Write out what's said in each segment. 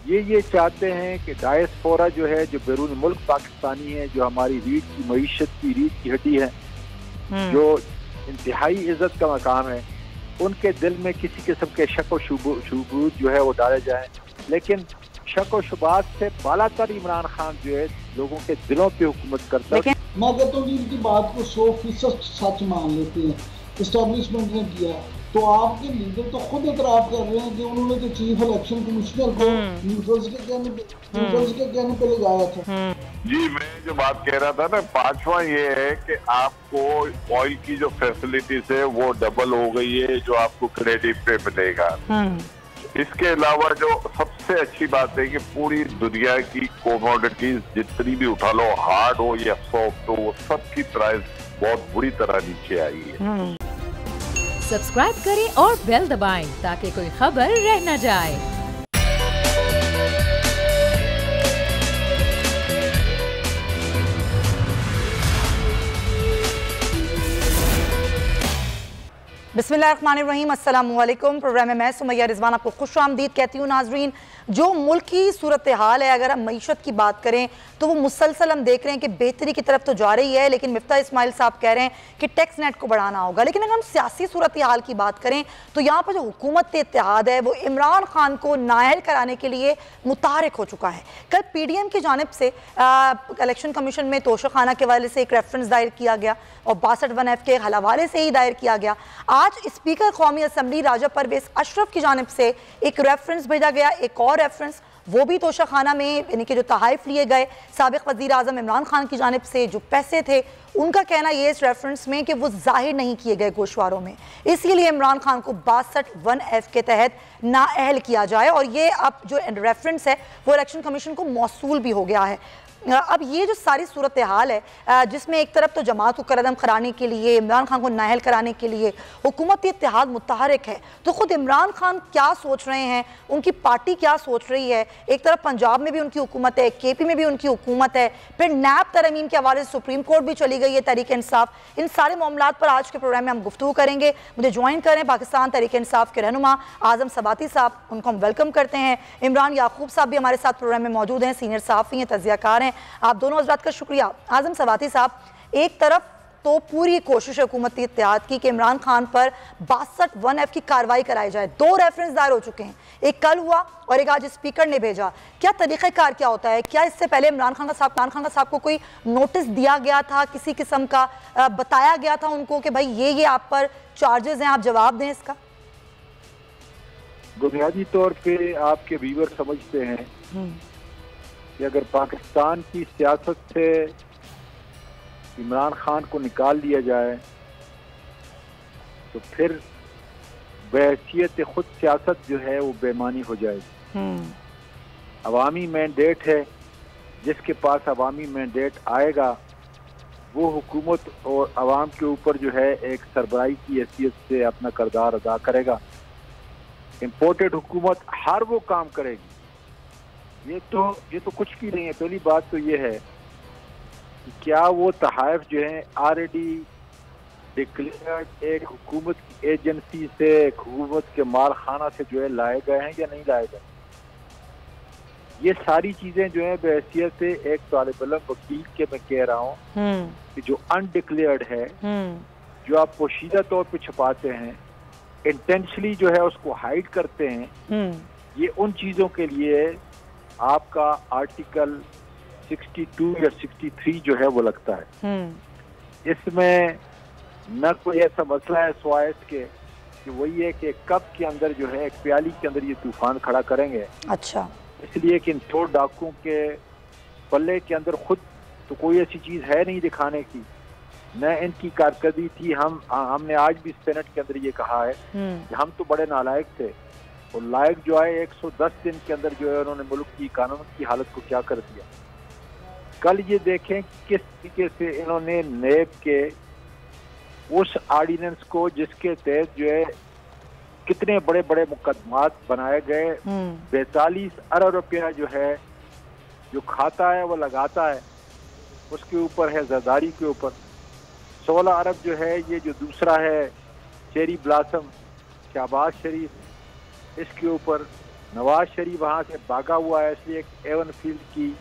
ये चाहते हैं कि डायस्पोरा जो है, जो बैरून मुल्क पाकिस्तानी है, जो हमारी रीढ़ की मईशत की रीढ़ की हड्डी है, जो इंतहाई इज्जत का मकाम है, उनके दिल में किसी किस्म के शक व शुबूत जो है वो डाले जाए। लेकिन शक व शुबात से बालातर इमरान खान जो है लोगों के दिलों पे हुकूमत करता है। मैं कहता हूँ इनकी बात को 100% सच मान लेते हैं, इस्टेब्लिशमेंट ने किया, तो आपके लीडर तो खुद इतराफ कर रहे हैं कि उन्होंने तो चीफ इलेक्शन कमिश्नर को न्यूट्रल्स के कहने पे लगाया था। जी, मैं जो बात कह रहा था ना, पांचवा ये है कि आपको ऑयल की जो फैसिलिटीज है वो डबल हो गई है, जो आपको क्रेडिट पे मिलेगा। इसके अलावा जो सबसे अच्छी बात है कि पूरी दुनिया की कोमोडिटीज जितनी भी उठा लो, हार्ड हो या सॉफ्ट हो, वो सबकी प्राइस बहुत बुरी तरह नीचे आई है। सब्सक्राइब करें और बेल दबाएं ताकि कोई खबर रह न जाए। बिस्मिल्लाहिर्रहमानिर्रहीम, अस्सलाम वालेकुम। प्रोग्राम में मैं सुमैया रिजवान आपको खुशामदीद कहती हूँ। नाजरीन, जो मुल्क की सूरत हाल है, अगर हम मईशत की बात करें तो वो मुसलसल हम देख रहे हैं कि बेहतरी की तरफ तो जा रही है, लेकिन मिफ्ता इस्माइल साहब कह रहे हैं कि टैक्स नेट को बढ़ाना होगा। लेकिन अगर हम सियासी सूरत हाल की बात करें तो यहाँ पर जो हुकूमत इत्तेहाद है वो इमरान खान को नाअहल कराने के लिए मुताहरिक हो चुका है। कल PDM की जानिब से इलेक्शन कमीशन में तोशाखाना के हवाले से एक रेफरेंस दायर किया गया और 62(1)F के हवाले से ही दायर किया गया। आज स्पीकर कौमी असम्बली राजा परवेज अशरफ की जानिब से एक रेफरेंस भेजा गया, एक और रेफरेंस, वो भी तोशाखाना में यानी कि जो तहाइफ लिए गए साबिक वज़ीर आज़म इमरान खान की जानिब से जो पैसे थे, उनका कहना ये इस रेफरेंस में कि वो जाहिर नहीं किए गए गोशवारों में, इसीलिए इमरान खान को 62(1)F के तहत नाअहल किया जाए। और ये अब जो रेफरेंस है वो इलेक्शन कमीशन को मौसूल भी हो गया है। अब ये जो सारी सूरत हाल है, जिसमें एक तरफ तो जमात को करदम कराने के लिए, इमरान खान को नाअहल कराने के लिए हुकूमती इत्तेहाद मुतहरिक है, तो खुद इमरान खान क्या सोच रहे हैं, उनकी पार्टी क्या सोच रही है। एक तरफ पंजाब में भी उनकी हुकूमत है, KP में भी उनकी हुकूमत है, फिर नैब तरमीम के हवाले से सुप्रीम कोर्ट भी चली गई है, तहरीक इंसाफ। इन सारे मामलात पर आज के प्रोग्राम में हम गुफ्तगू करेंगे। मुझे ज्वाइन करें पाकिस्तान तहरीक इंसाफ के रहनुमा आज़म सबाती साहब, उनको हम वेलकम करते हैं। इमरान याकूब साहब भी हमारे साथ प्रोग्राम में मौजूद हैं, सीनियर सहाफ़ी हैं, तज़कियाकार हैं। आप दोनों हज़रात का शुक्रिया। आज़म सबाती साहब, एक तरफ तो पूरी कोशिश हुकूमती इत्तेहाद की कि इमरान खान पर 62(1)F की कार्रवाई कराई जाए। 2 रेफरेंस दायर हो चुके हैं, एक कल हुआ और एक आज स्पीकर ने भेजा। क्या तरीक़ाकार क्या होता है? क्या इससे पहले इमरान खान साहब को कोई नोटिस दिया गया था, किसी किस्म का बताया गया था उनको कि भाई ये आप पर चार्जेस हैं, आप जवाब दें इसका? बुनियादी तौर पे आपके व्यूअर समझते हैं कि अगर पाकिस्तान की सियासत से इमरान खान को निकाल दिया जाए तो फिर बहैसियत खुद सियासत जो है वो बेमानी हो जाएगी। अवामी मैंडेट है, जिसके पास अवामी मैंडेट आएगा वो हुकूमत और अवाम के ऊपर जो है एक सरबराही की हैसियत से अपना किरदार अदा करेगा। इम्पोर्टेड हुकूमत हर वो काम करेगी। ये तो कुछ भी नहीं है। पहली बात तो ये है कि क्या वो तहाइफ जो है ऑलरेडी डिक्लेयर्ड एक हुकूमत की एजेंसी से, एक हुकूमत के माल खाना से जो है लाए गए हैं या नहीं लाए गए। ये सारी चीजें जो है बहैसियत से एक तालिब इल्म वकील के मैं कह रहा हूँ कि जो अनडिक्लेयर्ड है, जो आप पोशीदा तौर पे छुपाते हैं, इंटेंशनली जो है उसको हाइड करते हैं, ये उन चीजों के लिए आपका आर्टिकल 62 या 63 जो है वो लगता है। इसमें न कोई ऐसा मसला है स्वायत के कि वही है कि कब के अंदर जो है एक प्याली के अंदर ये तूफान खड़ा करेंगे। अच्छा, इसलिए कि इन चोर डाकुओं के पल्ले के अंदर खुद तो कोई ऐसी चीज है नहीं दिखाने की, न इनकी कारकर्दगी थी। हमने आज भी सेनेट के अंदर ये कहा है कि हम तो बड़े नालायक थे, और लायक जो है 110 दिन के अंदर जो है उन्होंने मुल्क की कानून की हालत को क्या कर दिया। कल ये देखें किस तरीके से इन्होंने नेब के उस ऑर्डिनेंस को जिसके तहत जो है कितने बड़े बड़े मुकदमात बनाए गए, 42 अरब रुपया जो है जो खाता है वो लगाता है, उसके ऊपर है जरदारी के ऊपर। 16 अरब जो है ये जो दूसरा है चेरी ब्लासम शहबाज शरीफ, इसके ऊपर नवाज शरीफ वहाँ से भागा हुआ है, इसलिए एक एवन फील्ड की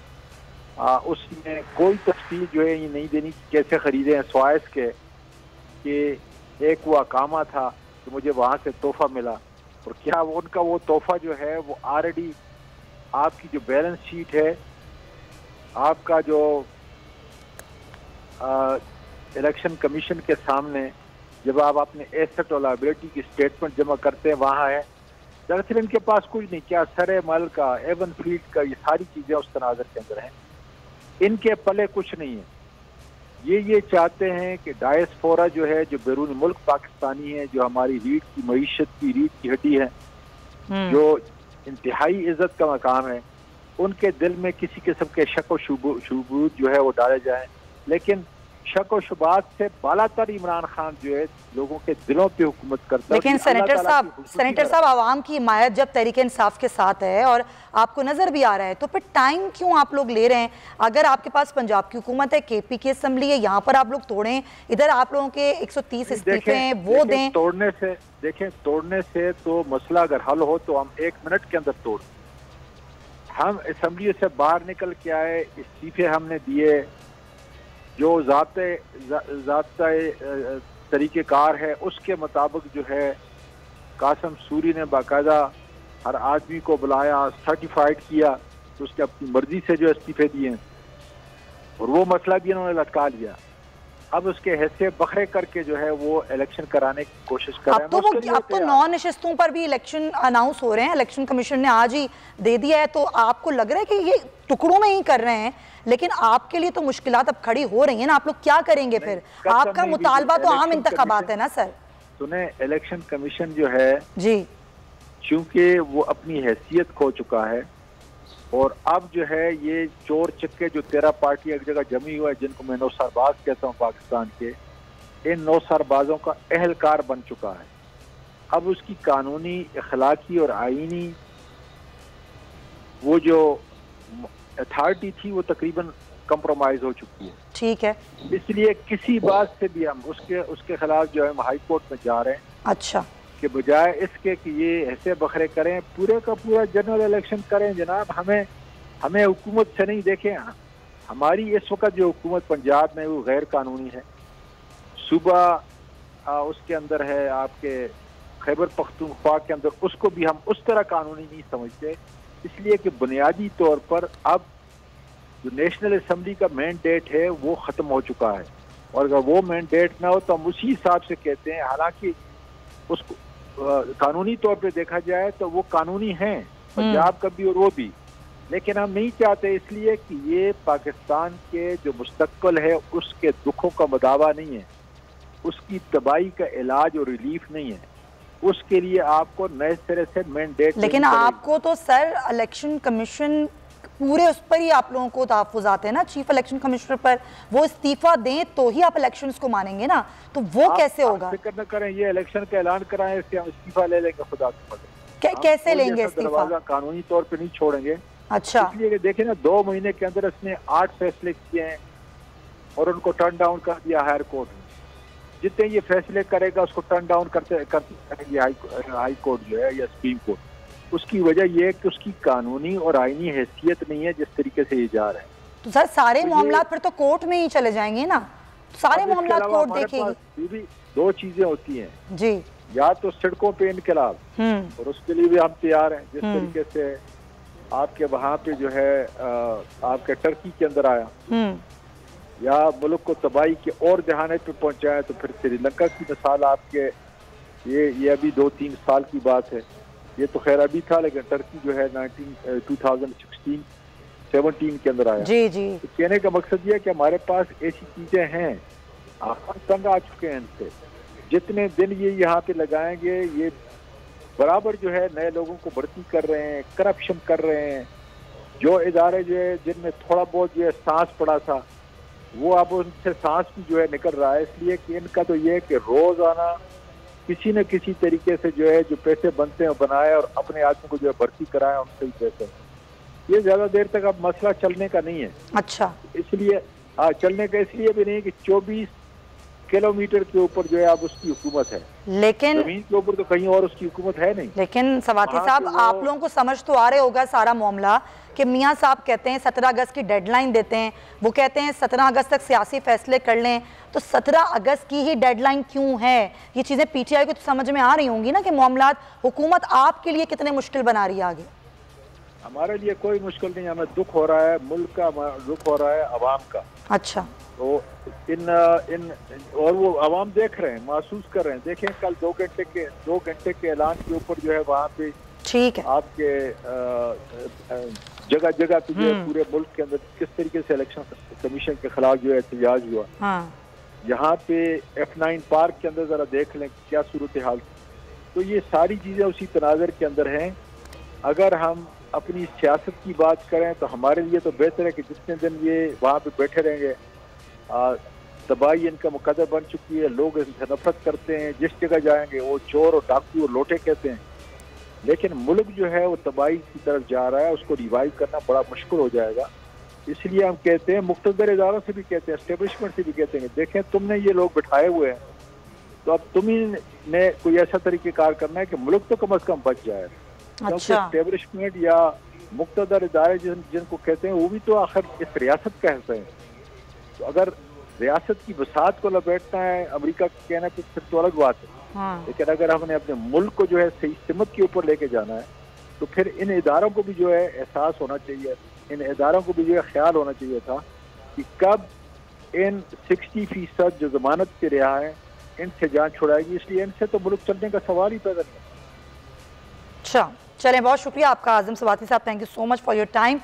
उसमें कोई तस्वीर जो है ये नहीं देनी कैसे खरीदे हैं स्वाइस के कि एक वो अकामा था तो मुझे वहाँ से तोहफा मिला, और क्या उनका वो तोहफा जो है वो ऑलरेडी आपकी जो बैलेंस शीट है, आपका जो इलेक्शन कमीशन के सामने जब आप अपने एसेट और लायबिलिटी की स्टेटमेंट जमा करते हैं वहाँ है। दरअसल इनके पास कुछ नहीं, क्या सरे मल का, एवन फील्ड का, ये सारी चीज़ें उस तनाज़र के अंदर हैं, इनके पले कुछ नहीं है। ये चाहते हैं कि डायस्पोरा जो है, जो बैरून मुल्क पाकिस्तानी है, जो हमारी रीढ़ की मईशत की रीढ़ की हड्डी है, जो इंतहाई इज्जत का मकाम है, उनके दिल में किसी किस्म के शक व शुबूत जो है वो डाले जाएं। लेकिन शक व शुबात से बालातर इमरान खान जो है लोगों के दिलों पे हुकूमत करता है। लेकिन सेनेटर साहब आवाम की हिमायत जब तहरीक इंसाफ के साथ है और आपको नजर भी आ रहा है, तो फिर टाइम क्यों आप लोग ले रहे हैं? अगर आपके पास पंजाब की हुकूमत है, KP की असम्बली है, यहाँ पर आप लोग तोड़ें, इधर आप लोगों के 130 इस्तीफे हैं वो दें। तोड़ने से तो मसला अगर हल हो तो हम 1 मिनट के अंदर तोड़, हम असम्बली से बाहर निकल के आए, इस्तीफे हमने दिए, जो ज़ाब्ता तरीक़ेकार है उसके मुताबिक जो है कासम सूरी ने बाकायदा हर आदमी को बुलाया, सर्टिफाइड किया, तो उसके अपनी मर्जी से जो इस्तीफे दिए और वो मसला भी इन्होंने लटका लिया। अब उसके हिस्से बखरे करके जो है वो इलेक्शन कराने की कोशिश कर रहे हैं। अब तो 9 नशिस्तों पर भी इलेक्शन अनाउंस हो रहे हैं, इलेक्शन कमीशन ने आज ही दे दिया है, तो आपको लग रहा है कि ये टुकड़ों में ही कर रहे हैं, लेकिन आपके लिए तो मुश्किलात अब खड़ी हो रही है ना, आप लोग क्या करेंगे फिर? आपका मुतालबा तो आम इंतखाबात है ना सर। सुने, इलेक्शन कमीशन जो है जी, चूंकि वो अपनी हैसियत खो चुका है और अब जो है ये चोर चक्के जो 13 पार्टी एक जगह जमी हुआ है, जिनको मैं नौसरबाज कहता हूँ पाकिस्तान के, इन नौसरबाजों का अहलकार बन चुका है। अब उसकी कानूनी, अखलाकी और आईनी वो जो अथॉरिटी थी वो तकरीबन कंप्रोमाइज हो चुकी है। ठीक है, इसलिए किसी बात से भी हम उसके खिलाफ जो है हम हाई कोर्ट में जा रहे हैं। अच्छा, के बजाय इसके कि ये ऐसे बखरे करें, पूरे का पूरा जनरल इलेक्शन करें जनाब। हमें हुकूमत से नहीं, देखें हमारी इस वक्त जो हुकूमत पंजाब में वो गैर कानूनी है। सुबह उसके अंदर है आपके खैबर पख्तूनख्वा के अंदर, उसको भी हम उस तरह कानूनी नहीं समझते, इसलिए कि बुनियादी तौर पर अब जो नेशनल असम्बली का मैंडेट है वो ख़त्म हो चुका है, और अगर वो मैंडेट ना हो तो हम उसी हिसाब से कहते हैं। हालांकि उसको कानूनी तौर पे देखा जाए तो वो कानूनी हैं, पंजाब का भी और वो भी, लेकिन हम नहीं चाहते इसलिए कि ये पाकिस्तान के जो मुस्तकबिल है उसके दुखों का मदावा नहीं है, उसकी तबाही का इलाज और रिलीफ नहीं है। उसके लिए आपको नए सिरे से मैंडेट, लेकिन आपको तो सर इलेक्शन कमीशन पूरे उस पर ही आप लोगों को तहफ़्फ़ुज़ात है ना, चीफ इलेक्शन कमिश्नर पर, वो इस्तीफा दें तो ही आप इलेक्शंस को मानेंगे ना, तो वो कैसे होगा? फिक्र न करें, ये इलेक्शन का ऐलान कराएं, इससे हम इस्तीफा ले लेंगे खुदा के फजल। कैसे लेंगे इस्तीफा? कानूनी तौर पे नहीं छोड़ेंगे। अच्छा, इसलिए देखें ना, 2 महीने के अंदर इसने 8 फैसले किए हैं और उनको टर्न डाउन कर दिया हायर कोर्ट में। जितने ये फैसले करेगा उसको टर्न डाउन करते हाई कोर्ट जो है या सुप्रीम कोर्ट। उसकी वजह यह है कि उसकी कानूनी और आईनी हैसियत नहीं है जिस तरीके से ये जा रहे हैं। तो सर सारे मामला फिर तो कोर्ट में ही चले जाएंगे ना, सारे मामला कोर्ट देखेगी। 2 चीजें होती हैं जी, या तो सड़कों पे इनकलाब, और उसके लिए भी हम तैयार हैं। जिस तरीके से आपके वहाँ पे जो है आपके टर्की के अंदर आया, या मुल्क को तबाही के और दहाने पे पहुंचाया, तो फिर श्रीलंका की मिसाल आपके ये अभी 2-3 साल की बात है। ये तो खैर अभी था, लेकिन टर्की जो है 2016-17 के अंदर आया। जी जी। तो कहने का मकसद ये है कि हमारे पास ऐसी चीजें हैं, हम तंग आ चुके हैं इनसे। जितने दिन ये यहाँ पे लगाएंगे, ये बराबर जो है नए लोगों को भर्ती कर रहे हैं, करप्शन कर रहे हैं। जो इदारे जो है जिनमें थोड़ा बहुत जो है सांस पड़ा था, वो अब उनसे सांस भी जो है निकल रहा है। इसलिए कि इनका तो ये है कि रोजाना किसी न किसी तरीके से जो है जो पैसे बनते हैं बनाए और अपने आदमी को जो है भर्ती कराए, उनसे ही पैसे। ये ज्यादा देर तक अब मसला चलने का नहीं है। अच्छा, इसलिए चलने का इसलिए भी नहीं कि किलोमीटर के ऊपर जो है अब उसकी हुकूमत है, लेकिन जमीन के ऊपर तो कहीं और उसकी हुकूमत है नहीं। लेकिन सवाती साहब, आप लोगों को समझ तो आ रहे होगा सारा मामला कि मियाँ साहब कहते हैं 17 अगस्त की डेडलाइन देते हैं, वो कहते हैं 17 अगस्त तक सियासी फैसले कर लें, तो 17 अगस्त की ही डेडलाइन क्यों है? ये चीज़ें पीटीआई को तो समझ में आ रही होंगी ना कि मामला हुकूमत आपके लिए कितने मुश्किल बना रही है आगे। हमारे लिए कोई मुश्किल नहीं, हमें दुख हो रहा है, मुल्क का दुख हो रहा है, अवाम का। अच्छा, तो इन और वो अवाम देख रहे हैं, महसूस कर रहे हैं। देखें कल 2 घंटे के ऐलान के ऊपर जो है वहाँ पे ठीक है आपके जगह जगह पे जो है पूरे मुल्क के अंदर किस तरीके से इलेक्शन कमीशन के खिलाफ जो है एहतजाज हुआ। हाँ। यहाँ पे F9 पार्क के अंदर जरा देख लें क्या सूरत हाल। तो ये सारी चीजें उसी तनाज़र के अंदर हैं। अगर हम अपनी सियासत की बात करें तो हमारे लिए तो बेहतर है कि जितने दिन ये वहाँ पे बैठे रहेंगे, तबाही इनका मुकद्दर बन चुकी है, लोग इनसे नफरत करते हैं, जिस जगह जाएंगे वो चोर और डाकू और लोटे कहते हैं। लेकिन मुल्क जो है वो तबाही की तरफ जा रहा है, उसको रिवाइव करना बड़ा मुश्किल हो जाएगा। इसलिए हम कहते हैं, मुख्तदर इदारों से भी कहते हैं, एस्टेब्लिशमेंट से भी कहते हैं, देखें तुमने ये लोग बिठाए हुए हैं तो अब तुम ही ने कोई ऐसा तरीक़ेकार करना है कि मुल्क तो कम अज कम बच जाए। क्योंकि एस्टेब्लिशमेंट या मुख्तदर इदारे जिनको कहते हैं वो भी तो आखिर इस रियासत का हिस्सा है। तो अगर रियासत की वसात को लपेटना है अमेरिका का कहना तो फिर तो अलग बात है। हाँ। लेकिन अगर हमने अपने मुल्क को जो है सही सिमत के ऊपर लेके जाना है तो फिर इन इदारों को भी जो है एहसास होना चाहिए, इन इदारों को भी जो है ख्याल होना चाहिए था कि कब इन 60% जो जमानत पे रिहा है इनसे जान छुड़ाएगी। इसलिए इनसे तो मुल्क चलने का सवाल ही पैदा नहीं। अच्छा, चलें, बहुत शुक्रिया आपका आज़म सवाती साहब, thank you so much for your time.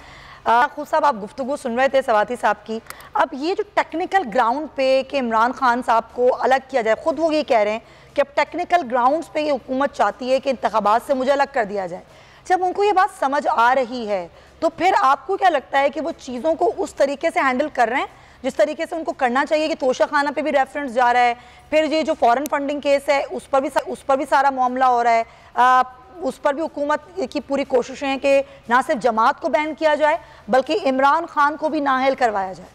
खूब साहब, आप गुफ्तगू सुन रहे थे सवाती साहब की। अब ये जो टेक्निकल ग्राउंड पे कि इमरान खान साहब को अलग किया जाए, ख़ुद वो ये कह रहे हैं कि अब टेक्निकल ग्राउंड्स पे ये हुकूमत चाहती है कि इंतखाबात से मुझे अलग कर दिया जाए। जब उनको ये बात समझ आ रही है तो फिर आपको क्या लगता है कि वो चीज़ों को उस तरीके से हैंडल कर रहे हैं जिस तरीके से उनको करना चाहिए? कि तोशा खाना पे भी रेफरेंस जा रहा है, फिर ये जो फॉरेन फंडिंग केस है उस पर भी सारा मामला हो रहा है, उस पर भी हुकूमत की पूरी कोशिशें हैं कि ना सिर्फ जमात को बैन किया जाए बल्कि इमरान खान को भी नाअहल करवाया जाए।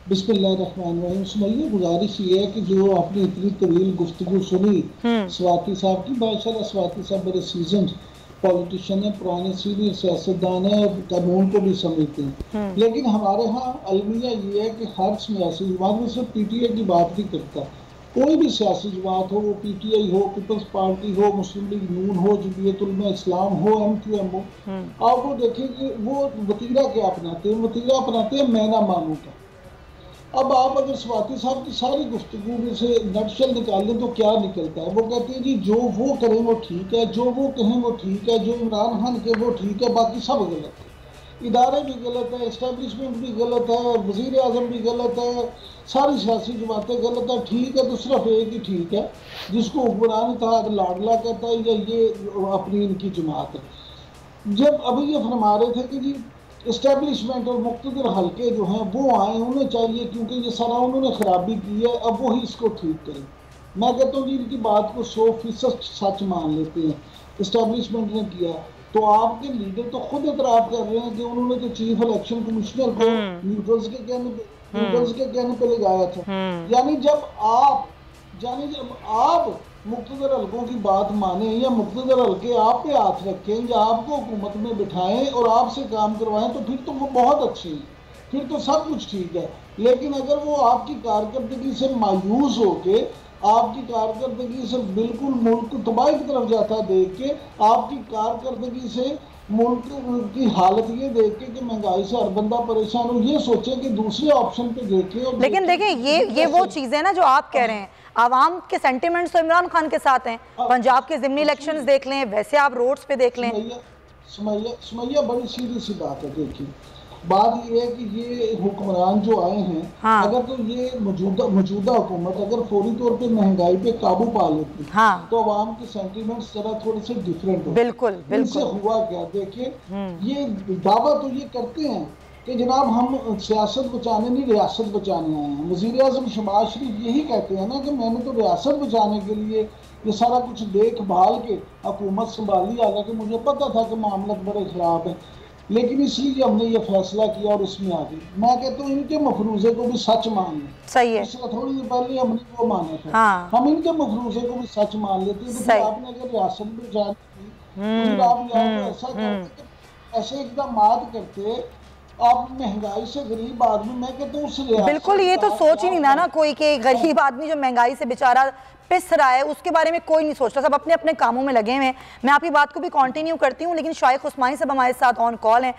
बिस्मिल्लाहिर्रहमानिर्रहीम। सुमैया, गुजारिश ये है कि जो आपने इतनी तवील गुफ्तगू सुनी स्वाति साहब की, माशाल्लाह स्वाति साहब बड़े सीजन पॉलिटिशियन है, पुराने सीनियर सियासतदान है, कानून को भी समझते हैं। लेकिन हमारे यहाँ अलमिया ये है कि हर सियासी जमात में सिर्फ PTI की बात नहीं करता, कोई भी सियासी जमात हो, वो PTI हो, पीपल्स पार्टी हो, मुस्लिम लीग नून हो, जमीयत उलमा इस्लाम हो, MQM हो, आप वो देखें कि वो वतीरा क्या अपनाते हैं। वतीरा अपनाते हैं मैं ना मानूं का। अब आप अगर स्वाति साहब की सारी गुफ्तगू में से नटशल निकालें तो क्या निकलता है? वो कहते हैं जी जो वो करें वो ठीक है, जो वो कहें वो ठीक है, जो इमरान खान के वो ठीक है, बाकी सब गलत है। इदारे भी गलत है, इस्टेब्लिशमेंट भी गलत है, वज़ीर आज़म भी गलत है, सारी सियासी जमातें गलत है। ठीक है तो सिर्फ एक ही ठीक है जिसको हुक्मरान था लाडला कहता है या ये अपनी इनकी जमात है। जब अभी ये फरमा रहे थे कि जी इस्टेब्लिशमेंट और मुख्तदर हल्के जो हैं वो आए, उन्हें चाहिए क्योंकि ये सारा उन्होंने खराबी की है, अब वो ही इसको ठीक करें। मैं कहता हूँ जी इनकी बात को 100% सच मान लेते हैं। इस्टेब्लिशमेंट ने किया तो आपके लीडर तो खुद इतराफ़ कर रहे हैं कि उन्होंने तो चीफ इलेक्शन कमिश्नर को न्यूट्रल्स के कहने पे लगाया था। यानी जब आप मुख्तदर हल्कों की बात माने या मुख्तदर हल्के आप पे हाथ रखें या आपको हुकूमत में बिठाएं और आपसे काम करवाएं तो फिर तो वो बहुत अच्छी है, फिर तो सब कुछ ठीक है। लेकिन अगर वो आपकी कारकर्दगी से मायूस होके, आपकी कारकर्दगी से बिल्कुल मुल्क तबाही की तरफ जाता देख के, आपकी कारकर्दगी से मुल्क की हालत ये देख के कि महंगाई से हर बंदा परेशान हो, ये सोचे कि दूसरे ऑप्शन पे देखें। लेकिन देखें ये वो चीज़ें ना जो आप कह रहे हैं, आवाम के सेंटिमेंट्स तो इमरान खान के साथ हैं। पंजाब के ज़िमनी इलेक्शंस देख लें, वैसे आप रोड्स पे देख लें। सुमैया बड़ी सीधी सी बात है। देखिए बात ये है कि ये हुक्मरान जो आए हैं, हाँ। अगर तो ये मौजूदा हुकूमत अगर फौरी तौर पे महंगाई पे काबू पा लेती, हाँ। तो अवाम के सेंटीमेंट्स जरा थोड़े से डिफरेंट हो। बिल्कुल इनसे हुआ क्या, देखिए ये दावा तो ये करते हैं कि जनाब हम सियासत बचाने नहीं रियासत बचाने आए हैं। वज़ीर आज़म शहबाज शरीफ यही कहते हैं ना कि मैंने तो रियासत बचाने के लिए ये सारा कुछ देख भाल के हुकूमत संभाली, हालांकि मुझे पता था कि मामला बड़े ख़राब है। लेकिन इसलिए हमने ये फैसला किया और उसमें आ गई। मैं कहता हूँ इनके मफरूजे को भी सच मान लें। सही है। थोड़ी देर पहले हमने वो माना था। हाँ। हम इनके मफरूजे को भी सच मान लेते हैं। तो आपने अगर रियासत में जारी की तो आप या तो ऐसा करते, ऐसे इकदाम करते, आप महंगाई से गरीब आदमी, मैं कहता हूँ बिल्कुल, ये तो सोच ही नहीं था ना कोई कि गरीब आदमी जो महंगाई से बेचारा पिस रहा है उसके बारे में कोई नहीं सोचता, सब अपने अपने कामों में लगे हुए हैं। मैं आपकी बात को भी कंटिन्यू करती हूँ, लेकिन शाइख उस्मानी साहब हमारे साथ ऑन कॉल हैं,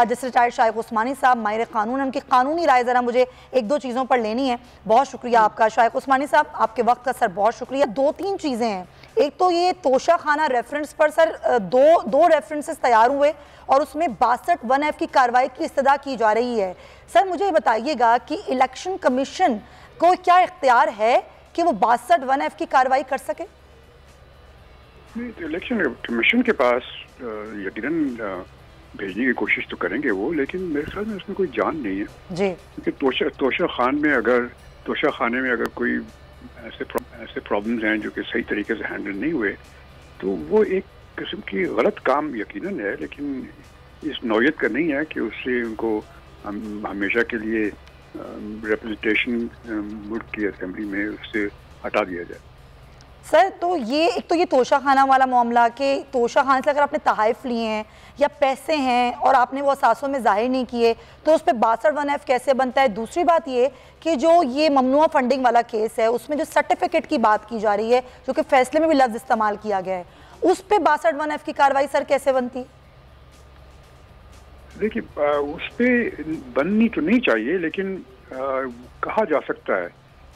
जैसे रिटायर्ड शाइख उस्मानी साहब माहिर कानून, उनकी कानूनी राय ज़रा मुझे एक दो चीज़ों पर लेनी है। बहुत शुक्रिया आपका शाइख उस्मानी साहब, आपके वक्त का सर बहुत शुक्रिया। दो तीन चीज़ें हैं, एक तो ये तोशा खाना रेफरेंस पर सर दो रेफरेंसेस तैयार हुए और उसमें 62(1)F की कार्रवाई की इस्तदा की जा रही है। सर मुझे बताइएगा कि इलेक्शन कमीशन को क्या इख्तियार है कि वो 62(1)F की कार्रवाई कर सके? इलेक्शन कमीशन के पास यकीनन भेजने की कोशिश तो करेंगे वो, लेकिन मेरे ख्याल में उसमें कोई जान नहीं है जी। क्योंकि तोशा खाने में अगर कोई ऐसे प्रॉब्लम्स हैं जो कि सही तरीके से हैंडल नहीं हुए, तो वो एक किस्म की गलत काम यकीनन है, लेकिन इस नौयत का नहीं है कि उससे उनको हमेशा के लिए रिप्रेजेंटेशन मुल्क की असेंबली में उससे हटा दिया जाए। सर तो ये एक तो ये तोशा खाना वाला मामला कि तोशा खाने से अगर आपने तहाइफ लिए हैं या पैसे हैं और आपने वो असासों में जाहिर नहीं किए तो उस पर 62(1)F कैसे बनता है? दूसरी बात ये कि जो ये ममनुआ फंडिंग वाला केस है उसमें जो सर्टिफिकेट की बात की जा रही है, जो कि फैसले में भी लफ्ज़ इस्तेमाल किया गया है, उस पर 62(1)F की कार्रवाई सर कैसे बनती है? देखिए उस पर बननी तो नहीं चाहिए, लेकिन कहा जा सकता है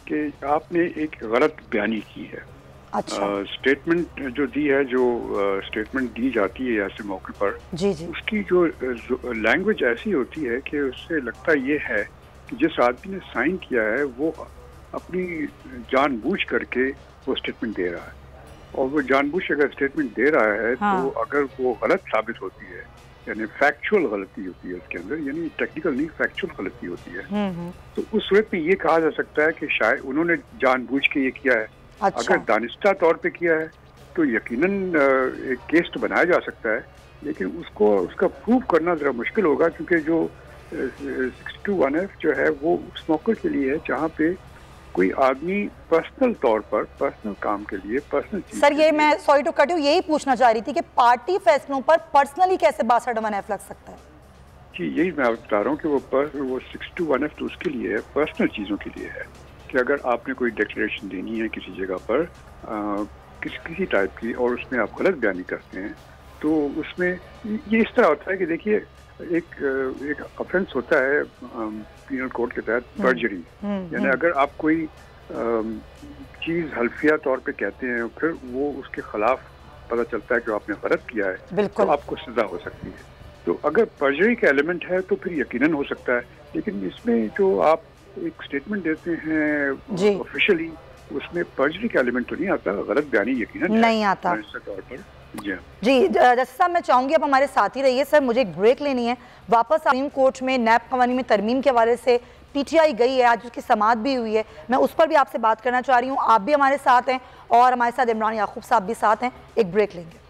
कि आपने एक गलत बयानी की है। अच्छा। स्टेटमेंट जो दी है, जो स्टेटमेंट दी जाती है ऐसे मौके पर, जी जी। उसकी जो लैंग्वेज ऐसी होती है कि उससे लगता ये है कि जिस आदमी ने साइन किया है वो अपनी जानबूझ करके वो स्टेटमेंट दे रहा है, और वो जानबूझ अगर स्टेटमेंट दे रहा है तो अगर वो गलत साबित होती है, यानी फैक्चुअल गलती होती है उसके अंदर, यानी टेक्निकल नहीं फैक्चुअल गलती होती है, तो उस सूरत में ये कहा जा सकता है कि शायद उन्होंने जानबूझ के ये किया है। अच्छा। अगर दानिस्ता तौर पे किया है तो यकीनन एक केस तो बनाया जा सकता है, लेकिन उसका प्रूव करना जरा मुश्किल होगा, क्योंकि जो 62(1)F जो है वो उस मौके के लिए है जहाँ पे कोई आदमी पर्सनल तौर पर, पर्सनल काम के लिए, पर्सनल चीज। सर ये मैं सॉरी टू कट यू, यही पूछना चाह रही थी कि पार्टी फैसलों पर पर्सनली कैसे 62(1)F लग सकता है? जी यही मैं बता रहा हूँ कि वो 62(1)F तो उसके लिए है, पर्सनल चीज़ों के लिए है, कि अगर आपने कोई डिक्लेरेशन देनी है किसी जगह पर किसी टाइप की और उसमें आप गलत बयानी करते हैं, तो उसमें ये इस तरह होता है कि देखिए एक ऑफेंस होता है पीनल कोड के तहत, पर्जरी, यानी अगर आप कोई चीज़ हल्फिया तौर पे कहते हैं फिर वो उसके खिलाफ पता चलता है कि आपने गलत किया है, तो आपको सजा हो सकती है। तो अगर पर्जरी का एलिमेंट है तो फिर यकीनन हो सकता है, लेकिन इसमें जो आप एक स्टेटमेंट देते हैं ऑफिशियली, उसमें पर्जरी का एलिमेंट तो नहीं आता, गलत बयानी यकीनन नहीं आता तौर पर। जी जज साहब मैं चाहूंगी आप हमारे साथ ही रहिए। सर मुझे एक ब्रेक लेनी है, वापस सुप्रीम कोर्ट में नैब कवानी में तरमीम के हवाले से पीटीआई गई है, आज उसकी समाअत भी हुई है, मैं उस पर भी आपसे बात करना चाह रही हूँ। आप भी हमारे साथ हैं और हमारे साथ इमरान याकूब साहब भी साथ हैं। एक ब्रेक लेंगे।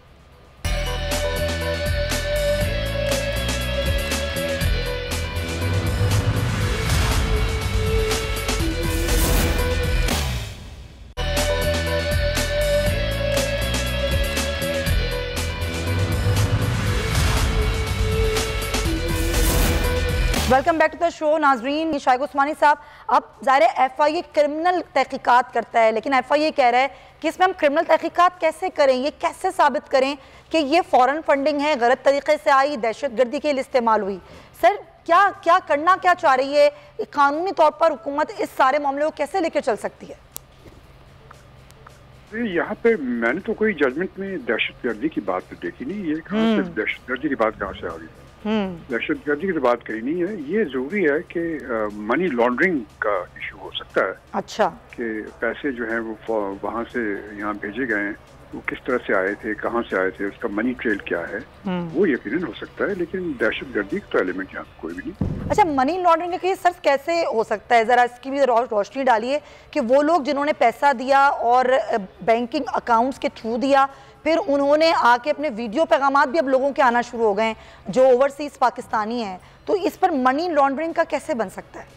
Welcome back to the show. Nazreen Shaikh उस्मानी साहब, अब ज़ाहिर है FIA क्रिमिनल तहकीकात करता है, लेकिन FIA कह रहा है कि इसमें हम क्रिमिनल तहकीकात कैसे करें, ये कैसे साबित करें कि ये फॉरेन फंडिंग है, गलत तरीके से आई, दहशतगर्दी के लिए इस्तेमाल हुई। सर क्या करना क्या चाह रही है कानूनी तौर पर हुकूमत, इस सारे मामले को कैसे लेकर चल सकती है? यहाँ पे मैंने तो कोई जजमेंट में दहशतगर्दी की बात तो देखी नहीं, ये कहाँ से दहशतगर्दी की बात कहाँ से आ गई? दहशतगर्दी की तो बात कही नहीं है। ये जरूरी है कि मनी लॉन्ड्रिंग का इशू हो सकता है। अच्छा। कि पैसे जो हैं वो वहाँ से यहाँ भेजे गए हैं, वो किस तरह से आए थे, कहाँ से आए थे, उसका मनी ट्रेल क्या है, वो यकीनन हो सकता है, लेकिन दहशतगर्दी का तो एलिमेंट यहाँ कोई भी नहीं। अच्छा, मनी लॉन्ड्रिंग का केस सर कैसे हो सकता है, जरा इसकी भी रोशनी डालिए कि वो लोग जिन्होंने पैसा दिया और बैंकिंग अकाउंट्स के थ्रू दिया, फिर उन्होंने आके अपने वीडियो पैगामात भी अब लोगों के आना शुरू हो गए हैं जो ओवरसीज पाकिस्तानी हैं, तो इस पर मनी लॉन्ड्रिंग का कैसे बन सकता है?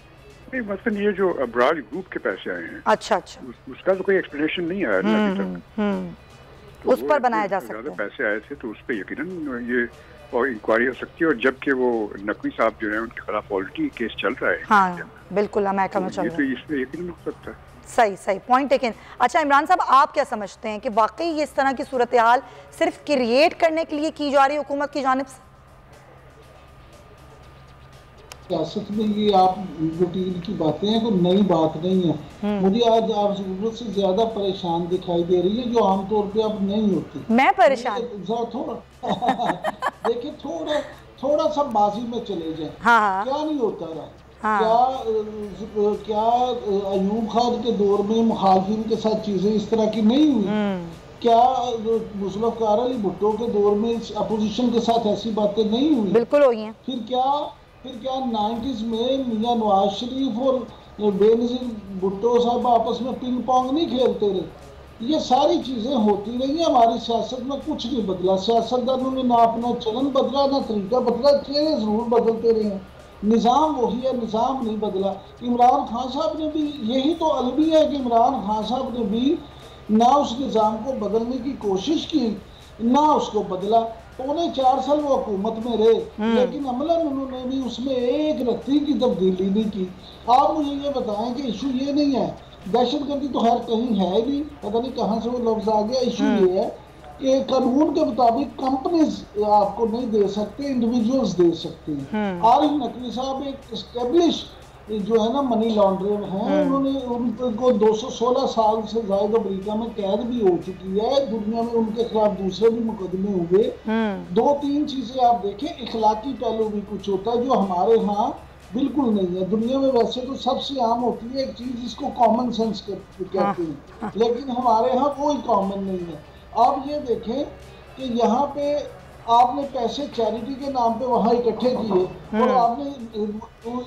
नहीं, मतलब ये जो अब्रार ग्रुप के पैसे आए हैं, अच्छा, उसका तो कोई एक्सप्लेनेशन नहीं आया अभी तक। उस पर बनाया जा सकता है। पैसे आए थे तो उस पर यकीनन ये और इंक्वायरी हो सकती है, और जबकि वो नकवी साहब जो है उनके खिलाफ ऑलरेडी केस चल रहा है। हाँ बिल्कुल, अमेरिका में चल रहा है, तो इसमें यकीनन हो सकता है। सही पॉइंट टेकन। अच्छा इमरान साहब, आप क्या समझते हैं कि वाकई ये इस तरह की सूरत हाल सिर्फ क्रिएट करने के लिए की जा रही है हुकूमत की जानिब से? सियासत में ये आप रूटीन की बातें हैं, कोई नई बात नहीं है। मुझे आज आप जरूरत से ज्यादा परेशान दिखाई दे रही है, जो आमतौर पे अब नहीं होती। मैं परेशान थोड़ा देखिए, थोड़ा सा माजी में चले जाए। हाँ। क्या नहीं होता रहा। हाँ। क्या अयूब खान के दौर में मुखालिफिन के साथ चीजें इस तरह की नहीं हुई? क्या जुल्फ़िकार अली भुट्टो के दौर में अपोजिशन के साथ ऐसी बातें नहीं हुई? बिल्कुल हुई हैं। फिर क्या 90s में मियां नवाज शरीफ और बेनज़ीर भुट्टो साहब आपस में पिंग पोंग नहीं खेलते रहे? ये सारी चीज़ें होती रही हैं। हमारी सियासत में कुछ नहीं बदला। सियासतदानों ने ना अपना चलन बदला, ना तरीका बदला। चेहरे ज़रूर बदलते रहे हैं, निज़ाम वही है, निज़ाम नहीं बदला। इमरान खान साहब ने भी यही तो अलविया है कि इमरान खान साहब ने भी ना उस निज़ाम को बदलने की कोशिश की, ना उसको बदला। 4.25 साल वो हुकूमत में रहे, लेकिन अमलन उन्होंने भी उसमें एक रत्ती की तब्दीली नहीं की। आप मुझे ये बताएं कि इशू ये नहीं है, दहशतगर्दी तो खैर कहीं है ही नहीं, पता नहीं कहाँ से वो लफ्ज़ आ गया। इशू ये है कि कानून के मुताबिक कंपनीज आपको नहीं दे सकते, इंडिविजुअल्स दे सकते हैं। आरिफ नकवी साहब एक एस्टेब्लिश जो है ना मनी लॉन्ड्रर हैं, उन्होंने उनको 216 साल से ज्यादा अमेरिका में कैद भी हो चुकी है। दुनिया में उनके खिलाफ दूसरे भी मुकदमे हुए। 2-3 चीजें आप देखें, इखलाकी पहलू भी कुछ होता है जो हमारे यहाँ बिल्कुल नहीं है। दुनिया में वैसे तो सबसे आम होती है एक चीज जिसको कॉमन सेंस कहते हैं, लेकिन हमारे यहाँ कोई कॉमन नहीं है। आप ये देखें कि यहाँ पे आपने पैसे चैरिटी के नाम पे वहाँ इकट्ठे किए और आपने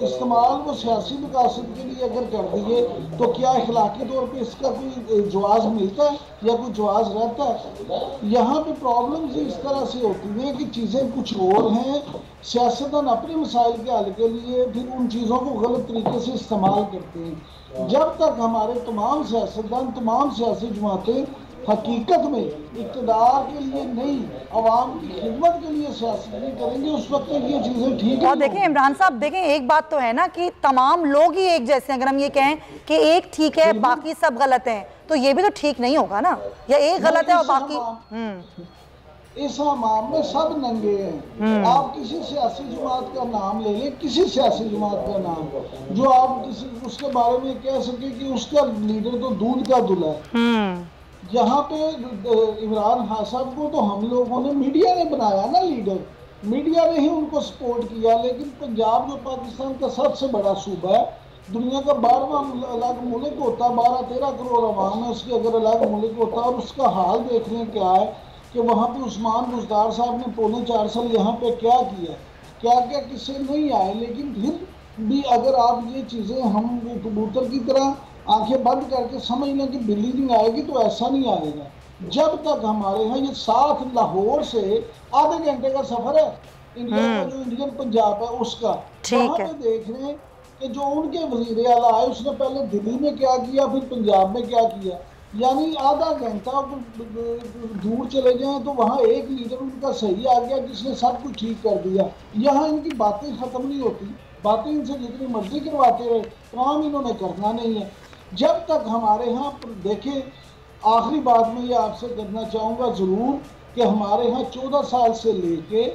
इस्तेमाल वो सियासी मकासद के लिए अगर कर दिए, तो क्या इखलाकी तौर पे इसका कोई जवाज़ मिलता है या कोई जवाज़ रहता है? यहाँ पे प्रॉब्लम्स इस तरह से होती हैं कि चीज़ें कुछ और हैं, सियासतदान अपने मसाइल के हल के लिए फिर उन चीज़ों को गलत तरीके से इस्तेमाल करते हैं। जब तक हमारे तमाम सियासतदान, तमाम सियासी जमातें हकीकत में इक़्तिदार के लिए नहीं, अवाम की खिदमत के लिए सियासत नहीं करेंगे, उस वक्त तक ये चीज़ें ठीक है। और देखें इमरान साहब, देखें एक बात तो है ना कि तमाम लोग ही एक जैसे हैं। अगर हम ये कहें कि एक ठीक है बाकी सब गलत हैं, तो ये भी तो ठीक नहीं होगा ना, या एक गलत है और बाकी। इस अवाम में सब नंगे हैं। आप किसी सियासी जमात का नाम ले लें, किसी सियासी जमात का नाम जो आप किसी उसके बारे में कह सके कि उसका लीडर तो दूध का दूल्हा है। यहाँ पे इमरान खान साहब को तो हम लोगों ने, मीडिया ने बनाया ना लीडर, मीडिया ने ही उनको सपोर्ट किया। लेकिन पंजाब जो पाकिस्तान का सबसे बड़ा सूबा है, दुनिया का 12वां अलग मुल्क होता, 12-13 करोड़ आवाम है उसके, अगर अलग मुल्क होता, और उसका हाल देख लें क्या है कि वहाँ पे उस्मान बुज़दार साहब ने 4.25 साल यहाँ पे क्या किया, क्या किससे नहीं आए। लेकिन फिर भी अगर आप ये चीज़ें हम कबूतर की तरह आंखें बंद करके समझ लें कि बिल्ली नहीं आएगी, तो ऐसा नहीं आएगा। जब तक हमारे यहाँ ये साथ लाहौर से आधे घंटे का सफर है, इंडिया का जो इंडियन पंजाब है उसका, वहाँ पे देख रहे हैं कि जो उनके वजीर आला आए उसने पहले दिल्ली में क्या किया, फिर पंजाब में क्या किया। यानी आधा घंटा दूर चले जाएं तो वहाँ एक लीडर उनका सही आ गया जिसने सब कुछ ठीक कर दिया। यहाँ इनकी बातें खत्म नहीं होती, बातें इनसे जितनी मर्जी करवाते रहे, काम इन्होंने करना नहीं है। जब तक हमारे यहाँ देखें, आखिरी बात में ये आपसे करना चाहूँगा ज़रूर कि हमारे यहाँ 14 साल से लेके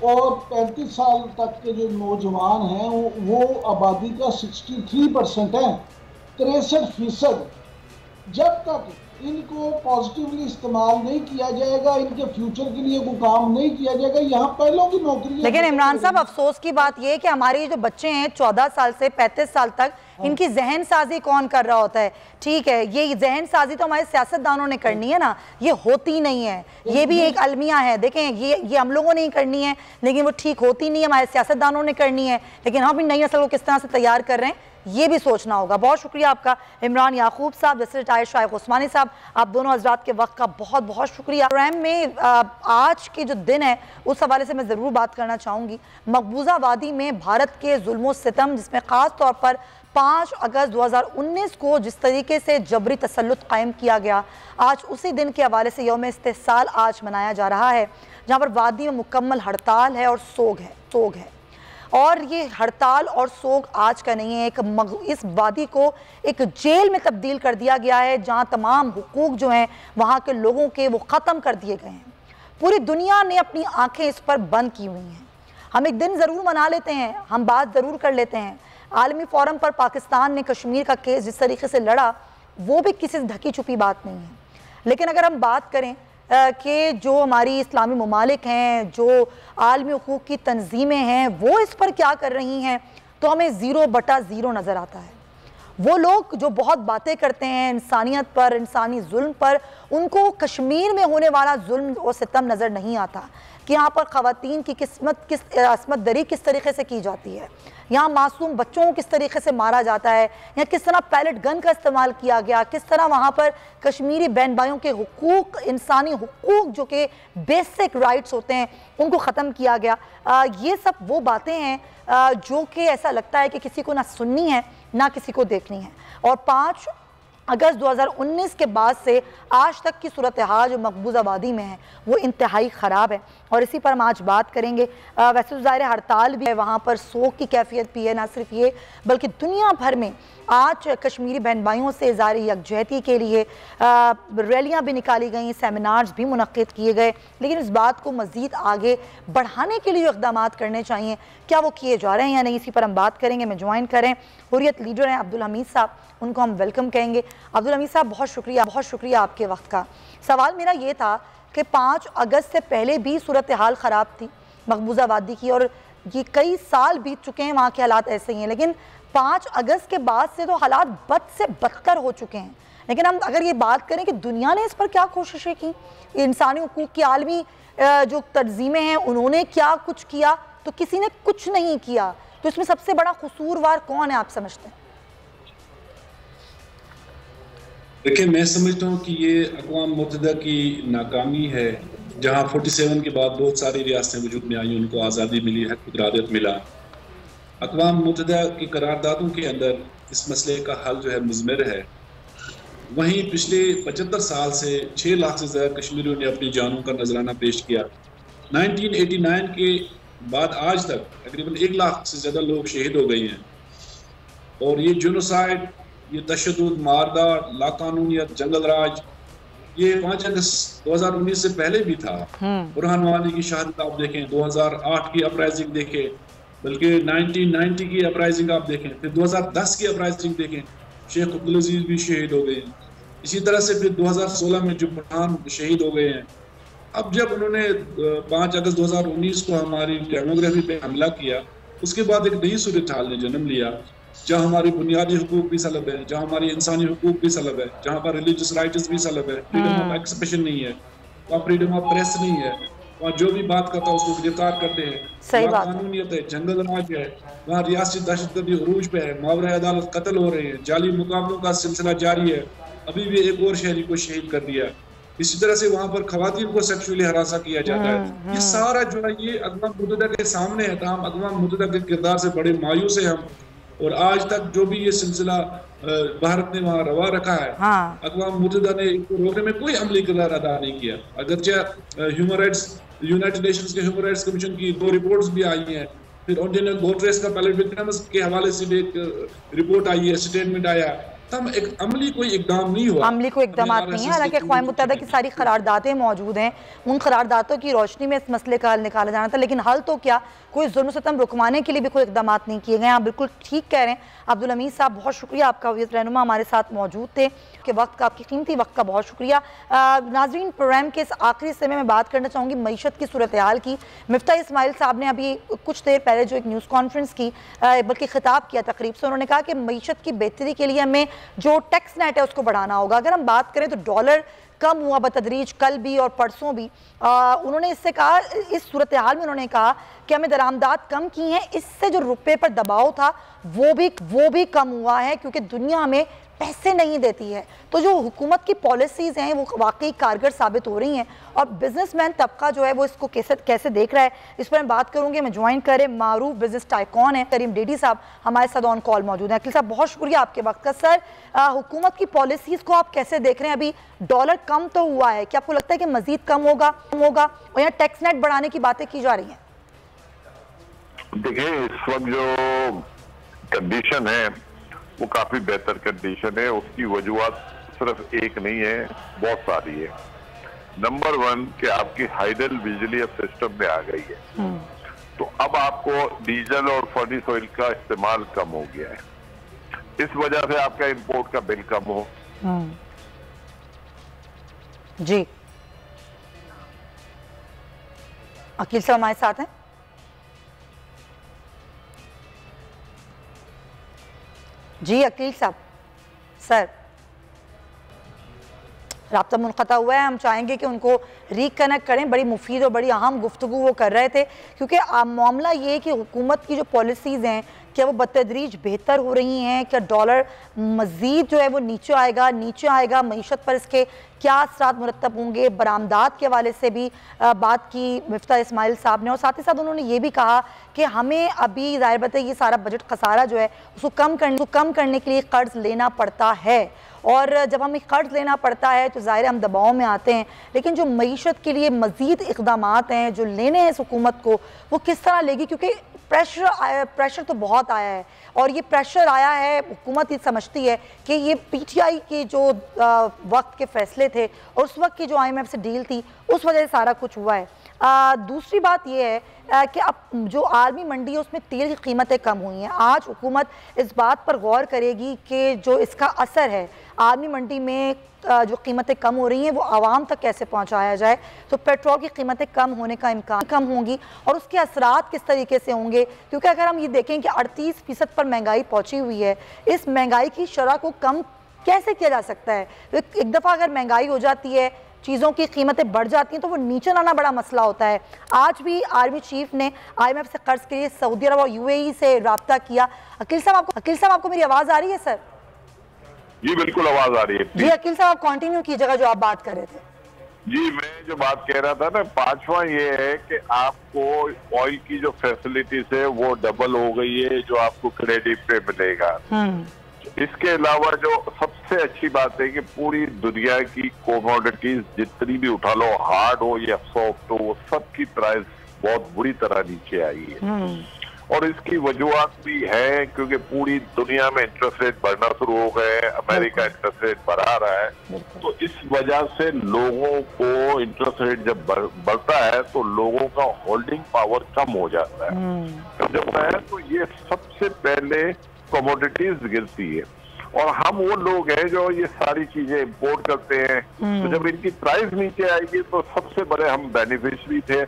और 35 साल तक के जो नौजवान हैं वो आबादी का 63% है, 63%। जब तक इनको पॉजिटिवली इस्तेमाल नहीं किया जाएगा, इनके फ्यूचर के लिए कोई काम नहीं किया जाएगा, यहाँ पहलों की नौकरी। लेकिन इमरान साहब, अफसोस की बात यह है कि हमारे जो बच्चे हैं 14 साल से 35 साल तक, इनकी जहन साजी कौन कर रहा होता है? ठीक है, ये जहन साजी तो हमारे सियासतदानों ने करनी है ना, ये होती नहीं है। ये भी एक अलमिया है। देखें, ये हम लोगों ने ही करनी है, लेकिन वो ठीक होती नहीं है, हमारे सियासतदानों ने करनी है। लेकिन हम भी नई नस्ल को किस तरह से तैयार कर रहे हैं ये भी सोचना होगा। बहुत शुक्रिया आपका इमरान याकूब साहब, जैसे रिटायर्ड शाइख उस्मानी साहब, आप दोनों हजरात के वक्त का बहुत बहुत शुक्रिया। प्रोग्राम में आज के जो दिन है उस हवाले से मैं ज़रूर बात करना चाहूँगी। मकबूजा वादी में भारत के जुल्म सितम, जिसमें ख़ास तौर पर 5 अगस्त 2019 को जिस तरीके से जबरी तसल्लुत कायम किया गया, आज उसी दिन के हवाले से यौम इस्तिहसाल आज मनाया जा रहा है, जहाँ पर वादी में मुकम्मल हड़ताल है और सोग है। और ये हड़ताल और सोग आज का नहीं है, इस वादी को एक जेल में तब्दील कर दिया गया है, जहाँ तमाम हुकूक जो हैं वहाँ के लोगों के वो ख़त्म कर दिए गए हैं। पूरी दुनिया ने अपनी आंखें इस पर बंद की हुई हैं। हम एक दिन ज़रूर मना लेते हैं, हम बात ज़रूर कर लेते हैं। आलमी फोरम पर पाकिस्तान ने कश्मीर का केस जिस तरीके से लड़ा, वो भी किसी से ढकी छुपी बात नहीं है। लेकिन अगर हम बात करें कि जो हमारी इस्लामी ममालिक हैं, जो आलमी हुकूक की तंजीमें हैं, वो इस पर क्या कर रही हैं, तो हमें 0/0 नज़र आता है। वो लोग जो बहुत बातें करते हैं इंसानियत पर, इंसानी जुल्म पर, उनको कश्मीर में होने वाला जुल्म और सितम नज़र नहीं आता कि यहाँ पर ख़वातीन की असमत दरी किस तरीके से की जाती है, यहाँ मासूम बच्चों को किस तरीके से मारा जाता है, यहाँ किस तरह पैलेट गन का इस्तेमाल किया गया, किस तरह वहाँ पर कश्मीरी बहन भाइयों के हुकूक, इंसानी हुकूक जो कि बेसिक राइट्स होते हैं, उनको ख़त्म किया गया। ये सब वो बातें हैं जो कि ऐसा लगता है कि किसी को ना सुननी है ना किसी को देखनी है। और 5 अगस्त 2019 के बाद से आज तक की सूरत हाल जो मकबूजा वादी में है वो इंतहाई ख़राब है, और इसी पर हम आज बात करेंगे। वैसे तो ज़ाहिर हड़ताल भी है, वहाँ पर सोग की कैफियत भी है, ना सिर्फ ये बल्कि दुनिया भर में आज कश्मीरी बहन भाइयों से इज़हार यकजहती के लिए रैलियाँ भी निकाली गई, सेमिनार्स भी मुनक्किद किए गए। लेकिन इस बात को मज़ीद आगे बढ़ाने के लिए जो इक़दाम करने चाहिए, क्या वो किए जा रहे हैं या नहीं, इसी पर हम बात करेंगे। मैं ज्वाइन करें हुर्रियत लीडर हैं अब्दुल हमीद साहब, उनको हम वेलकम कहेंगे। अब्दुल हमीद साहब बहुत शुक्रिया आपके वक्त का। सवाल मेरा ये था कि 5 अगस्त से पहले भी सूरत हाल ख़राब थी मकबूजा वादी की, और ये कई साल बीत चुके हैं, वहाँ के हालात ऐसे ही हैं। लेकिन 5 अगस्त के बाद से तो हालात बद से बदतर हो चुके हैं। लेकिन हम अगर ये बात करें कि दुनिया ने इस पर क्या कोशिशें की, इंसानी हुकूक की आलमी जो तंजीमें हैं उन्होंने क्या कुछ किया, तो किसी ने कुछ नहीं किया। तो इसमें सबसे बड़ा कसूरवार कौन है आप समझते हैं? देखिए, मैं समझता हूँ कि ये अक़वाम मुत्तहिदा की नाकामी है, जहाँ 47 के बाद बहुत सारी रियासतें वजूद में आई, उनको आज़ादी मिली है, खुदरादियत मिला। अक़वाम मुत्तहिदा की करारदादों के अंदर इस मसले का हल जो है मुज़मिर है। वहीं पिछले 75 साल से 6 लाख से ज़्यादा कश्मीरियों ने अपनी जानों का नजराना पेश किया। 1989 के बाद आज तक तकरीबन 1 लाख से ज़्यादा लोग शहीद हो गए हैं। और ये जेनोसाइड, ये तशद्दुद, मारदार, लाकानूनियत, जंगल राज, ये 5 अगस्त 2019 से पहले भी था। बुरहान वानी की शहादत आप देखें, 2008 की अपराइजिंग देखें, बल्कि 1990 की अपराइजिंग आप देखें, फिर 2010 की अपराइजिंग देखें, शेख अब्दुल अजीज भी शहीद हो गए। इसी तरह से फिर 2016 में जो पठान शहीद हो गए हैं। अब जब उन्होंने 5 अगस्त 2019 को हमारी डेमोग्राफी पे हमला किया, उसके बाद एक नई सूरत हाल ने जन्म लिया, जहाँ हमारी बुनियादी हुकूक भी सलब है, जहाँ हमारी इंसानी हुकूक भी सलब है, जहाँ पर रिलीजियस राइट्स भी सलब है, फ्रीडम ऑफ एक्सप्रेशन नहीं है, वहाँ फ्रीडम ऑफ प्रेस नहीं है, वहाँ जो भी बात करता है उसको गिरफ्तार करते हैं, वहाँ कानूनियत है, जंगल राज है, वहाँ रियासती दहशतगर्दी उरूज पे है, मावरा अदालत कत्ल हो रहे हैं, जाली मुकाबलों का सिलसिला जारी है। अभी भी एक और शहरी को शहीद कर दिया। इसी तरह से वहाँ पर खवातीन को सेक्सुअली हरासा किया जाता है। ये सारा जो है ये अक़वाम मुत्तहिदा के सामने है। हम अक़वाम मुत्तहिदा के किरदार से बड़े मायूस हैं हम, और आज तक जो भी ये सिलसिला भारत ने वहाँ रवा रखा है, अक़वाम मुत्तहिदा ने इसको रोकने में कोई अमली किरदार अदा नहीं किया। अगरचे ह्यूमन राइट्स, यूनाइटेड नेशंस के ह्यूमन राइट्स कमीशन की 2 रिपोर्ट्स भी आई हैं, फिर ऑर्डिनल गोट्रेस का पैलेट विक्टिम्स के हवाले से भी एक रिपोर्ट आई है, स्टेटमेंट आया। तब एक अमली कोई इकदाम नहीं हुआ, अमली कोई इकदाम नहीं है। हालांकि अक़वाम मुत्तहिदा की सारी करारदादें मौजूद हैं, उन करारदादों की रोशनी में इस मसले का हल निकाला जाना था। लेकिन हल तो क्या, कोई जुल्म सितम रुकवाने के लिए भी कोई इकदाम नहीं किए गए। आप बिल्कुल ठीक कह रहे हैं अब्दुल हमीद साहब, बहुत शुक्रिया आपका, हुर्रियत रहनुमा हमारे साथ मौजूद थे, के वक्त का, आपकी कीमती वक्त का बहुत शुक्रिया। नाज़रीन, प्रोग्राम के इस आखिरी समय में बात करना चाहूँगी मईशत की सूरत हाल की। मिफ्ता इस्माइल साहब ने अभी कुछ देर पहले जो एक न्यूज़ कॉन्फ्रेंस की, बल्कि खिताब किया तकरीब से, उन्होंने कहा कि मईशत की बेहतरी के लिए हमें जो टैक्स नेट है उसको बढ़ाना होगा। अगर हम बात करें तो डॉलर कम हुआ बतदरीज, कल भी और परसों भी। उन्होंने इससे कहा, इस सूरत हाल में उन्होंने कहा कि हमें दरामदात कम की हैं, इससे जो रुपए पर दबाव था वो भी कम हुआ है, क्योंकि दुनिया हमें पैसे नहीं देती है। तो जो हुकूमत की पॉलिसीज़ हैं वो वाकई कारगर साबित हो रही हैं, और बिजनेसमैन तबका जो है वो इसको कैसे देख रहा है, इस पर मैं बात करूंगी। मैं ज्वाइन करें मारूफ बिजनेस टाइकॉन है करीम डेडी साहब हमारे साथ ऑन कॉल मौजूद हैं। अकील साहब बहुत शुक्रिया आपके वक्त का। सर, हुकूमत की पॉलिसीज़ को आप कैसे देख रहे हैं? अभी डॉलर कम तो हुआ है, क्या आपको लगता है कि मजीद कम होगा और यहाँ टैक्स नेट बढ़ाने की बातें की जा रही हैं? देखिए, इस वक्त जो कंडीशन है वो काफी बेहतर कंडीशन है। उसकी वजूहत सिर्फ एक नहीं है, बहुत सारी है। नंबर 1 कि आपकी हाइडल बिजली अब सिस्टम में आ गई है, तो अब आपको डीजल और फर्नेस ऑयल का इस्तेमाल कम हो गया है। इस वजह से आपका इंपोर्ट का बिल कम हो। जी, अकील साहब हमारे साथ हैं। जी अकील साहब, सर राब्ता मुनक़ता हुआ है, हम चाहेंगे कि उनको रिकनेक्ट करें। बड़ी मुफीद और बड़ी अहम गुफ्तगू वो कर रहे थे, क्योंकि मामला ये है कि हुकूमत की जो पॉलिसीज़ हैं क्या वो बतदरीज बेहतर हो रही हैं, क्या डॉलर मज़ीद जो है वो नीचे आएगा, मईशत पर इसके क्या असरात मुरतब होंगे। बरामदात के हवाले से भी बात की मिफ्ता इस्माइल साहब ने, और साथ ही साथ उन्होंने ये भी कहा कि हमें अभी ज़ाहिर बात है ये सारा बजट खसारा जो है उसको कम करने के लिए कर्ज लेना पड़ता है, और जब हमें कर्ज लेना पड़ता है तो ज़ाहिर हम दबाव में आते हैं। लेकिन जो मईशत के लिए मज़ीद इक़दामात हैं जो लेने हैं इस हुकूमत को, वो किस तरह लेगी? क्योंकि प्रेशर तो बहुत आया है, और ये प्रेशर आया है, हुकूमत ये समझती है कि ये पीटीआई के जो वक्त के फैसले थे और उस वक्त की जो IMF से डील थी उस वजह से सारा कुछ हुआ है। दूसरी बात यह है कि अब जो आर्मी मंडी है उसमें तेल की कीमतें कम हुई हैं। आज हुकूमत इस बात पर गौर करेगी कि जो इसका असर है आर्मी मंडी में जो कीमतें कम हो रही हैं वो आवाम तक कैसे पहुंचाया जाए। तो पेट्रोल की कीमतें कम होने का इम्कान कम होंगी, और उसके असरात किस तरीके से होंगे, क्योंकि अगर हम ये देखें कि 38% पर महंगाई पहुंची हुई है, इस महंगाई की शरह को कम कैसे किया जा सकता है? एक दफ़ा अगर महंगाई हो जाती है, चीज़ों की कीमतें बढ़ जाती हैं, तो वो नीचे लाना बड़ा मसला होता है। आज भी आर्मी चीफ ने IMF से कर्ज के लिए सऊदी अरब और UAE से रब्ता किया। अकील साहब आपको मेरी आवाज़ आ रही है? सर जी बिल्कुल आवाज आ रही है। जी अकील साहब आप कंटिन्यू कीजिएगा जो आप बात कर रहे थे। जी, मैं जो बात कह रहा था ना, 5वां ये है कि आपको ऑयल की जो फैसिलिटीज है वो डबल हो गई है, जो आपको क्रेडिट पे मिलेगा। इसके अलावा जो सबसे अच्छी बात है कि पूरी दुनिया की कोमोडिटीज जितनी भी उठा लो, हार्ड हो या सॉफ्ट हो, वो सब की प्राइस बहुत बुरी तरह नीचे आई है। और इसकी वजूहत भी है क्योंकि पूरी दुनिया में इंटरेस्ट रेट बढ़ना शुरू हो गए हैं, अमेरिका इंटरेस्ट रेट बढ़ा रहा है, तो इस वजह से लोगों को इंटरेस्ट रेट जब बढ़ता है तो लोगों का होल्डिंग पावर कम हो जाता है। कम जब है तो ये सबसे पहले कमोडिटीज गिरती है, और हम वो लोग हैं जो ये सारी चीजें इंपोर्ट करते हैं, तो जब इनकी प्राइस नीचे आएगी तो सबसे बड़े हम बेनिफिशियरी थे।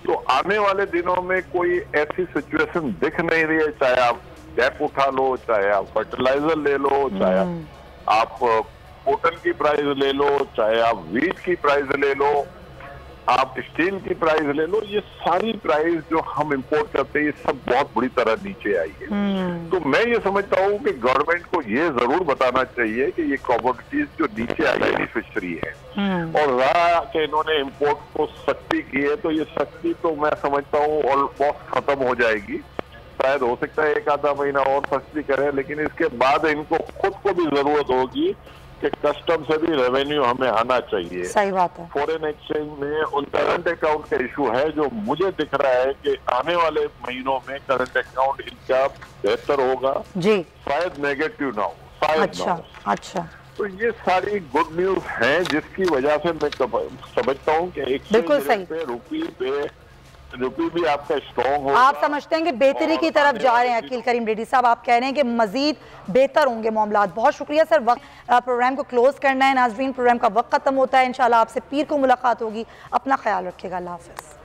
तो आने वाले दिनों में कोई ऐसी सिचुएशन दिख नहीं रही है, चाहे आप गैप उठा लो, चाहे आप फर्टिलाइजर ले लो, चाहे आप कॉटन की प्राइस ले लो, चाहे आप व्हीट की प्राइस ले लो, आप स्टील की प्राइस ले लो, ये सारी प्राइस जो हम इंपोर्ट करते हैं ये सब बहुत बुरी तरह नीचे आई है। तो मैं ये समझता हूँ कि गवर्नमेंट को ये जरूर बताना चाहिए कि ये कमोडिटीज जो नीचे आई बेनिफिशियरी है, और रहा कि इन्होंने इंपोर्ट को सख्ती की है, तो ये सख्ती तो मैं समझता हूँ ऑलमोस्ट खत्म हो जाएगी। शायद हो सकता है 1 आधा महीना और सख्ती करें, लेकिन इसके बाद इनको खुद को भी जरूरत होगी कि कस्टम से भी रेवेन्यू हमें आना चाहिए। सही बात है। फॉरेन एक्सचेंज में उन करंट अकाउंट का इशू है, जो मुझे दिख रहा है कि आने वाले महीनों में करंट अकाउंट इनका बेहतर होगा जी, शायद नेगेटिव ना हो, शायद ना हो। अच्छा, तो ये सारी गुड न्यूज है, जिसकी वजह से मैं समझता हूँ कि रुपी भी आपका स्ट्रॉन्ग होगा। आप समझते हैं कि बेहतरी की तरफ जा रहे हैं। अकील करीम डेडी साहब आप कह रहे हैं कि मजीद बेहतर होंगे मामलात। बहुत शुक्रिया सर। वक्त प्रोग्राम को क्लोज करना है नाज़रीन, प्रोग्राम का वक्त खत्म होता है। इंशाल्लाह आपसे पीर को मुलाकात होगी। अपना ख्याल रखिएगा। अल्लाह हाफ़िज़।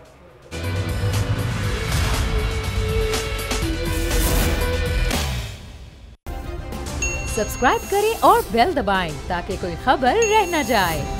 सब्सक्राइब करें और बेल दबाएं ताकि कोई खबर रह न जाए।